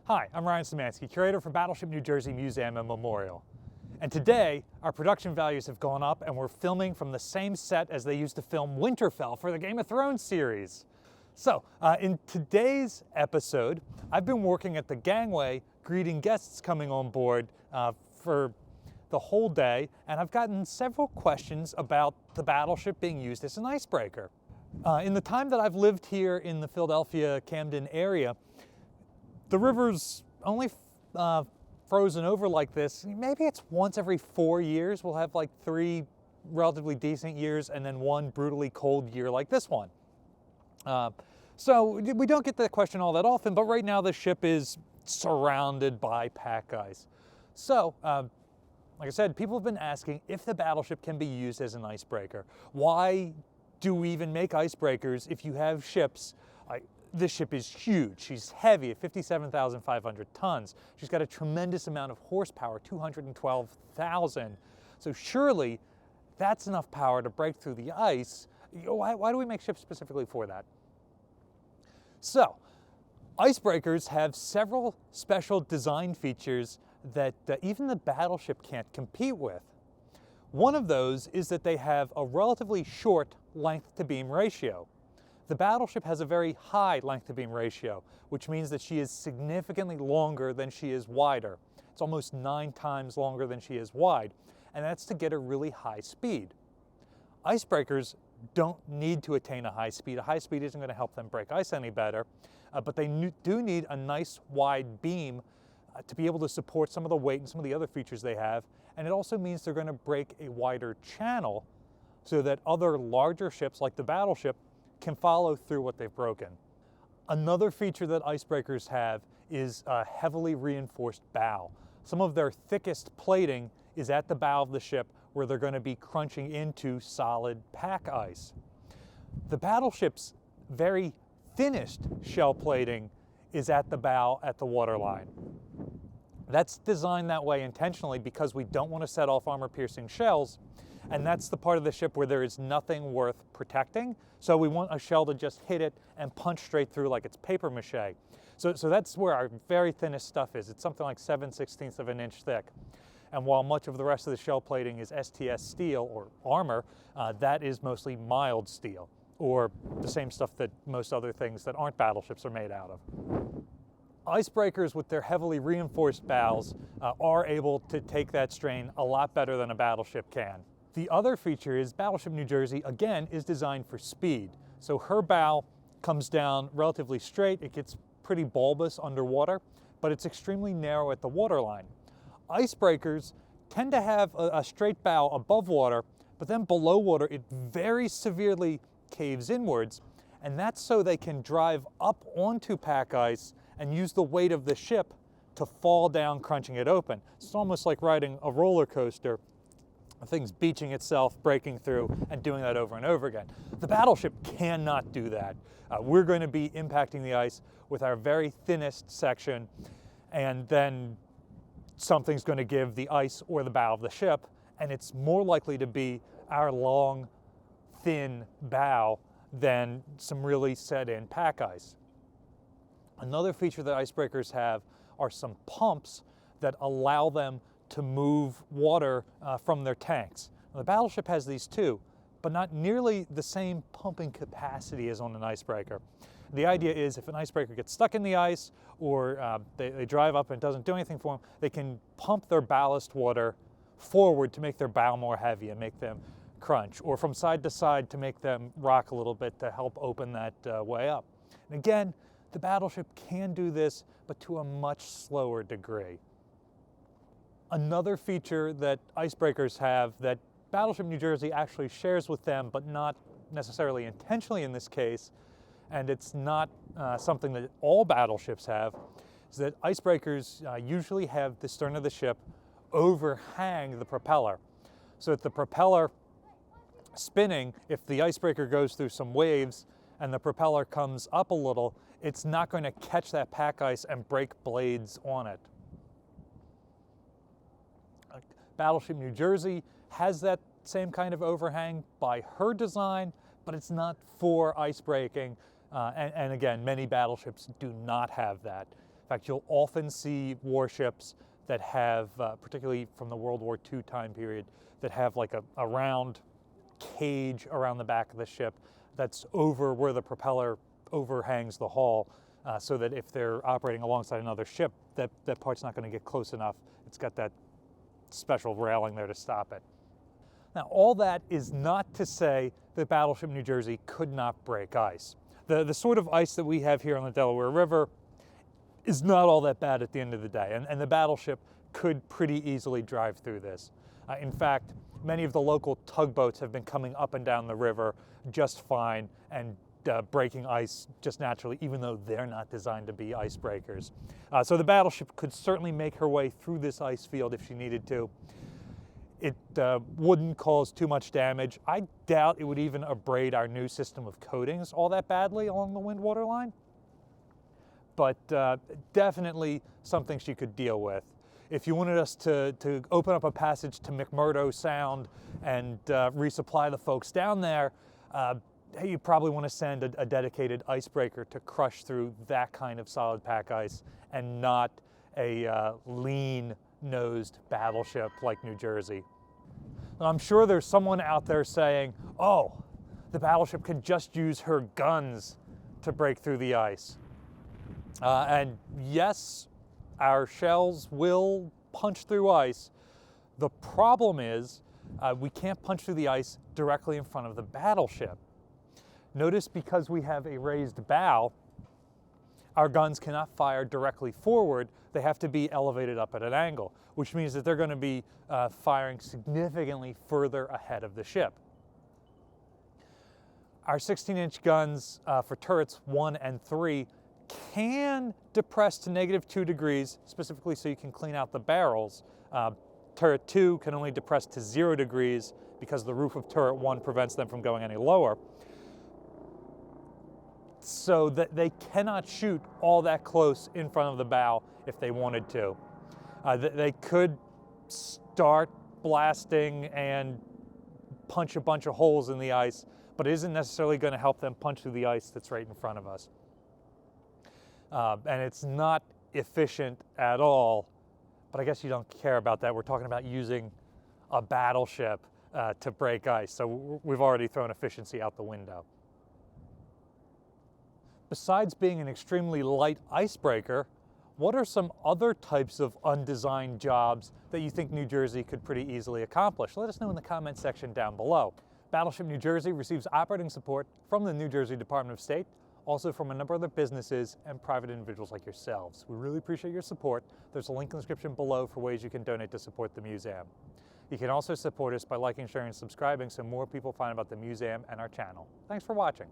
Hi, I'm Ryan Szymanski, curator for Battleship New Jersey Museum and Memorial. And today, our production values have gone up and we're filming from the same set as they used to film Winterfell for the Game of Thrones series. So, in today's episode, I've been working at the gangway, greeting guests coming on board for the whole day, and I've gotten several questions about the battleship being used as an icebreaker. In the time that I've lived here in the Philadelphia, Camden area, the river's only frozen over like this. Maybe it's once every 4 years. We'll have like 3 relatively decent years and then 1 brutally cold year like this one. So we don't get that question all that often, but right now the ship is surrounded by pack ice. So, like I said, people have been asking if the battleship can be used as an icebreaker. Why do we even make icebreakers if you have ships? This ship is huge. She's heavy at 57,500 tons. She's got a tremendous amount of horsepower, 212,000. So surely that's enough power to break through the ice. Why do we make ships specifically for that? So, icebreakers have several special design features that even the battleship can't compete with. One of those is that they have a relatively short length-to-beam ratio. The battleship has a very high length-to-beam ratio, which means that she is significantly longer than she is wider. It's almost 9 times longer than she is wide, and that's to get a really high speed. Icebreakers don't need to attain a high speed. A high speed isn't going to help them break ice any better, but they do need a nice wide beam to be able to support some of the weight and some of the other features they have, and it also means they're going to break a wider channel so that other larger ships like the battleship can follow through what they've broken. Another feature that icebreakers have is a heavily reinforced bow. Some of their thickest plating is at the bow of the ship where they're going to be crunching into solid pack ice. The battleship's very thinnest shell plating is at the bow at the waterline. That's designed that way intentionally because we don't want to set off armor-piercing shells, and that's the part of the ship where there is nothing worth protecting. So we want a shell to just hit it and punch straight through like it's paper mache. So that's where our very thinnest stuff is. It's something like 7/16 of an inch thick. And while much of the rest of the shell plating is STS steel or armor, that is mostly mild steel, or the same stuff that most other things that aren't battleships are made out of. Icebreakers with their heavily reinforced bows are able to take that strain a lot better than a battleship can. The other feature is Battleship New Jersey, again, is designed for speed. So her bow comes down relatively straight. It gets pretty bulbous underwater, but it's extremely narrow at the waterline. Icebreakers tend to have a straight bow above water, but then below water it very severely caves inwards, and that's so they can drive up onto pack ice and use the weight of the ship to fall down, crunching it open. It's almost like riding a roller coaster. Things beaching itself, breaking through, and doing that over and over again. The battleship cannot do that. We're going to be impacting the ice with our very thinnest section, and then something's going to give the ice or the bow of the ship, and it's more likely to be our long, thin bow than some really set-in pack ice. Another feature that icebreakers have are some pumps that allow them to move water from their tanks. Now, the battleship has these too, but not nearly the same pumping capacity as on an icebreaker. The idea is if an icebreaker gets stuck in the ice or they drive up and it doesn't do anything for them, they can pump their ballast water forward to make their bow more heavy and make them crunch, or from side to side to make them rock a little bit to help open that way up. And again, the battleship can do this, but to a much slower degree. Another feature that icebreakers have that Battleship New Jersey actually shares with them, but not necessarily intentionally in this case, and it's not something that all battleships have, is that icebreakers usually have the stern of the ship overhang the propeller. So that the propeller spinning, if the icebreaker goes through some waves and the propeller comes up a little, it's not going to catch that pack ice and break blades on it. Battleship New Jersey has that same kind of overhang by her design, but it's not for ice breaking. And again, many battleships do not have that. In fact, you'll often see warships that have, particularly from the World War II time period, that have like a round cage around the back of the ship that's over where the propeller overhangs the hull, so that if they're operating alongside another ship, that part's not going to get close enough. It's got that special railing there to stop it. Now, all that is not to say that Battleship New Jersey could not break ice. The sort of ice that we have here on the Delaware River is not all that bad at the end of the day, and the battleship could pretty easily drive through this. In fact, many of the local tugboats have been coming up and down the river just fine and breaking ice just naturally, even though they're not designed to be icebreakers. So the battleship could certainly make her way through this ice field if she needed to. It wouldn't cause too much damage. I doubt it would even abrade our new system of coatings all that badly along the wind-water line, but definitely something she could deal with. If you wanted us to open up a passage to McMurdo Sound and resupply the folks down there, hey, you probably want to send a dedicated icebreaker to crush through that kind of solid pack ice and not a lean-nosed battleship like New Jersey. Now, I'm sure there's someone out there saying, oh, the battleship could just use her guns to break through the ice. And yes, our shells will punch through ice. The problem is we can't punch through the ice directly in front of the battleship. Notice, because we have a raised bow, our guns cannot fire directly forward. They have to be elevated up at an angle, which means that they're going to be firing significantly further ahead of the ship. Our 16-inch guns for turrets 1 and 3 can depress to -2 degrees, specifically so you can clean out the barrels. Turret 2 can only depress to 0 degrees because the roof of turret 1 prevents them from going any lower. So that they cannot shoot all that close in front of the bow if they wanted to. They could start blasting and punch a bunch of holes in the ice, but it isn't necessarily going to help them punch through the ice that's right in front of us. And it's not efficient at all, but I guess you don't care about that. We're talking about using a battleship to break ice, so we've already thrown efficiency out the window. Besides being an extremely light icebreaker, what are some other types of undesigned jobs that you think New Jersey could pretty easily accomplish? Let us know in the comments section down below. Battleship New Jersey receives operating support from the New Jersey Department of State, also from a number of other businesses and private individuals like yourselves. We really appreciate your support. There's a link in the description below for ways you can donate to support the museum. You can also support us by liking, sharing, and subscribing so more people find about the museum and our channel. Thanks for watching.